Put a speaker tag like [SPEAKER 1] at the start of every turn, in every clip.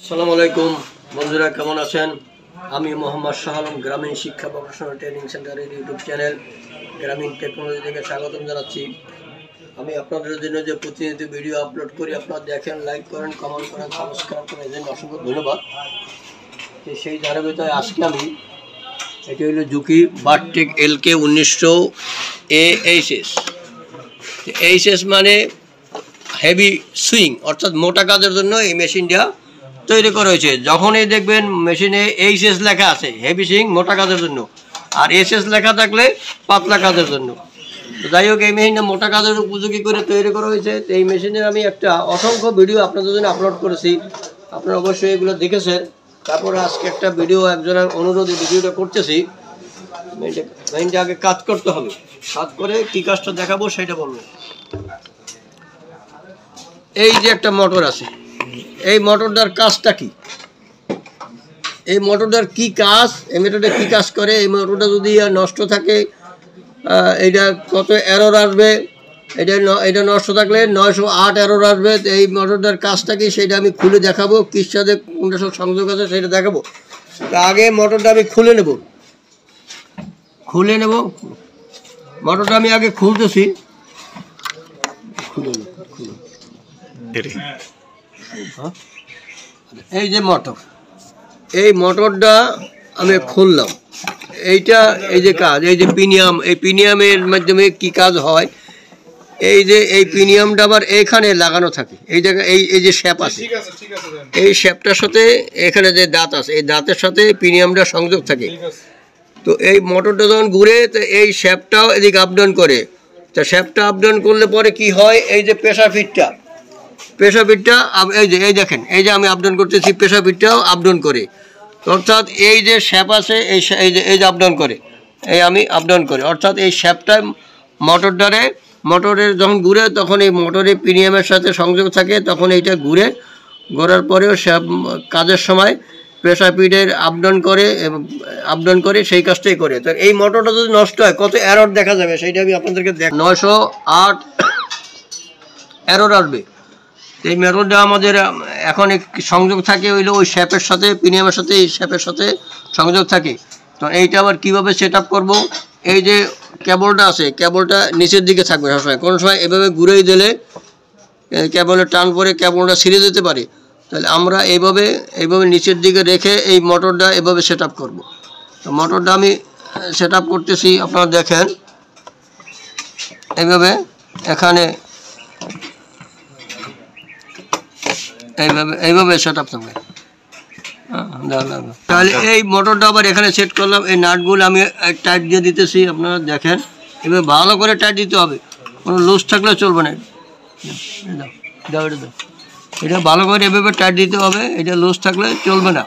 [SPEAKER 1] আসসালামু আলাইকুম বন্ধুরা, কেমন আছেন? আমি মোহাম্মদ শাহ আলম গ্রামীণ শিক্ষা প্রফেশনাল ট্রেনিং সেন্টারের ইউটিউব চ্যানেল গ্রামীণ টেকনোলজি থেকে স্বাগতম জানাচ্ছি। আমি আপনাদের জন্য যে প্রতিনিয়ত ভিডিও আপলোড করি, আপনারা দেখেন, লাইক করেন, কমেন্ট করেন, সাবস্ক্রাইব করেন, এই জন্য অসংখ্য ধন্যবাদ। সেই ধারাবাহিকতায় আজকে আমি এটি হলো জুকি বারটেক LK 1900 AHS। এইচএস মানে হেভি সুইং, অর্থাৎ মোটা কাজের জন্য এই মেশিনটা তৈরি করা হয়েছে। যখনই দেখবেন মেশিনে এইচএস লেখা আছে হেভি সুইং মোটা কাজের জন্য, আর এসএস লেখা থাকলে পাতলা কাজের জন্য। তো যাই হোক, এই মেশিনটা মোটা কাজের উপযোগী করে তৈরি করা হয়েছে। তো এই মেশিনের আমি একটা অসংখ্য ভিডিও আপনাদের জন্য আপলোড করেছি, আপনারা অবশ্যই এগুলো দেখেছেন। তারপরে আজকে একটা ভিডিও একজনের অনুরোধে ভিডিওটা করতেছি। মেশিনটা আগে কাজ করতে হবে, কাজ করে কী কাজটা দেখাবো সেটা বলবো। এই যে একটা মোটর আছে, এই মোটরটার কাজটা কি, এই মোটরটার কি কাজ, এই মোটরটা কি কাজ করে, এই মোটরটা যদি নষ্ট থাকে এটা কত এরর আসবে, এটা নষ্ট থাকলে 908 এরর আসবে। এই মোটরটার কাজটা কি সেটা আমি খুলে দেখাবো, কির সাথে কোনটা সব সংযোগ আছে সেটা দেখাবো। তো আগে মোটরটা আমি খুলে নেব, মোটরটা আমি আগে খুলতেছি। এই যে মোটর, এই মোটরটা আমি খুললাম। এইটা এই যে কাজ, এই যে পিনিয়াম, এই পিনিয়ামের মাধ্যমে কি কাজ হয়, এই যে এই পিনিয়ামটা আবার এইখানে লাগানো থাকে, এই জায়গায় এই যে শ্যাপ আছে, এই শ্যাপটার সাথে এখানে যে দাঁত আছে, এই দাঁতের সাথে পিনিয়ামটা সংযোগ থাকে। তো এই মোটরটা যখন ঘুরে, তো এই শ্যাপটাও এদিকে আপ ডাউন করে। তো শ্যাপটা আপ ডাউন করলে পরে কি হয়, এই যে প্রেসার ফিটটা এই দেখেন, এই যে আমি আপ ডাউন করতেছি, প্রেসার ফিটটাও আপ ডাউন করে। অর্থাৎ এই যে শ্যাপ আছে, এই যে আপ ডাউন করে, এই আমি আপ ডাউন করি। অর্থাৎ এই শ্যাপটা মোটরের যখন ঘুরে, তখন এই মোটরের প্রিমিয়ামের সাথে সংযোগ থাকে, তখন এইটা ঘোরার পরেও শ্যাপ কাজের সময় প্রেসার ফিটের আপ ডাউন করে সেই কাজটাই করে। তো এই মোটরটা যদি নষ্ট হয় কত এরর দেখা যাবে সেইটা আমি আপনাদেরকে 908 এরর আসবে। এই মোটরটা আমাদের এখন সংযোগ থাকে হইলো ওই শ্যাপের সাথে, প্রিমিয়ামের সাথে, এই শ্যাপের সাথে সংযোগ থাকে। তো এইটা আবার কীভাবে সেট আপ করবো, এই যে কেবলটা আছে, কেবলটা নিচের দিকে থাকবে সবসময়। কোনো সময় এভাবে ঘুরেই দিলে কেবলের টান পরে কেবলটা ছিঁড়ে যেতে পারে। তাহলে আমরা এইভাবে নিচের দিকে রেখে এই মোটরটা এভাবে সেট আপ করবো। তো মোটরটা আমি সেট আপ করতেছি, আপনারা দেখেন। এইভাবে এখানে এইভাবে সেট আপ থাকবে। তাহলে এই মোটরটা আবার এখানে সেট করলাম। এই নাটগুলো আমি টাইট দিয়ে দিতেছি, আপনারা দেখেন। এবার ভালো করে টাইট দিতে হবে, কোনো লুজ থাকলে চলবে না। এটা ভালো করে এভাবে টাইট দিতে হবে, এটা লুজ থাকলে চলবে না।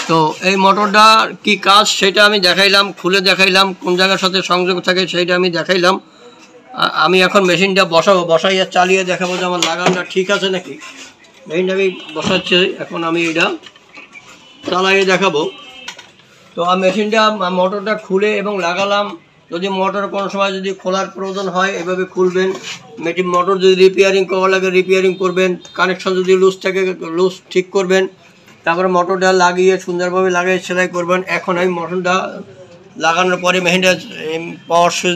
[SPEAKER 1] তো এই মোটরটা কি কাজ সেটা আমি দেখাইলাম, খুলে দেখাইলাম, কোন জায়গার সাথে সংযোগ থাকে সেইটা আমি দেখাইলাম। আমি এখন মেশিনটা বসাইয়া চালিয়ে দেখাবো যে আমার লাগানটা ঠিক আছে নাকি। মেশিনটা আমি বসাচ্ছি, এখন আমি এটা চালিয়ে দেখাবো। তো মেশিনটা মোটরটা খুলে এবং লাগালাম। যদি মোটর কোনো সময় যদি খোলার প্রয়োজন হয় এভাবে খুলবেন। মোটর যদি রিপেয়ারিং করা লাগে রিপেয়ারিং করবেন, কানেকশন যদি লুজ থাকে লুজ ঠিক করবেন। তারপরে মোটরটা লাগিয়ে সুন্দরভাবে লাগিয়ে সেলাই করবেন। এখন আমি মোটরটা লাগানোর পরে মেশিনটা পাওয়ার সুইচ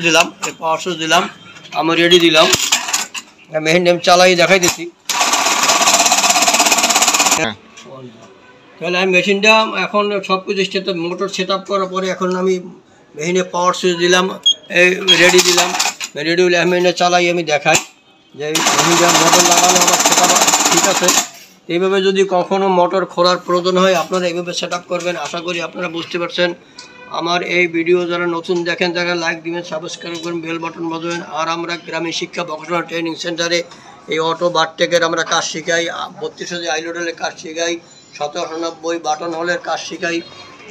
[SPEAKER 1] দিলাম, আমি রেডি দিলাম। মেশিনটা আমি চালাই দেখাই দিচ্ছি। তাহলে আমি মেশিনটা এখন সব কিছু মোটর সেট আপ করার পরে এখন আমি মেশিনে পাওয়ার সুইচ দিলাম, এই রেডি দিলাম। রেডি হলে আমি চালাই, আমি দেখাই যে মেশিনটা মোটর লাগানো আমার সেট আপ ঠিক আছে। এইভাবে যদি কখনও মোটর খোলার প্রয়োজন হয় আপনারা এইভাবে সেট আপ করবেন। আশা করি আপনারা বুঝতে পারছেন। আমার এই ভিডিও যারা নতুন দেখেন তারা লাইক দিবেন, সাবস্ক্রাইব করবেন, বেল বাটন বাজাবেন। আর আমরা গ্রামীণ শিক্ষা প্রফেশনাল ট্রেনিং সেন্টারে এই অটো বারটেকের আমরা কাজ শেখাই, 3200 আইলোডেলের কাজ শেখাই, 1790 বাটন হলের কাজ শেখাই।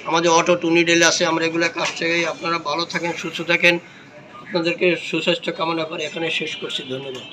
[SPEAKER 1] আমাদের অটো টুনিডেল আছে, আমরা এগুলো কাজ শেখাই। আপনারা ভালো থাকেন, সুস্থ থাকেন। আপনাদেরকে সুস্বাস্থ্য কামনা করে এখানে শেষ করছি। ধন্যবাদ।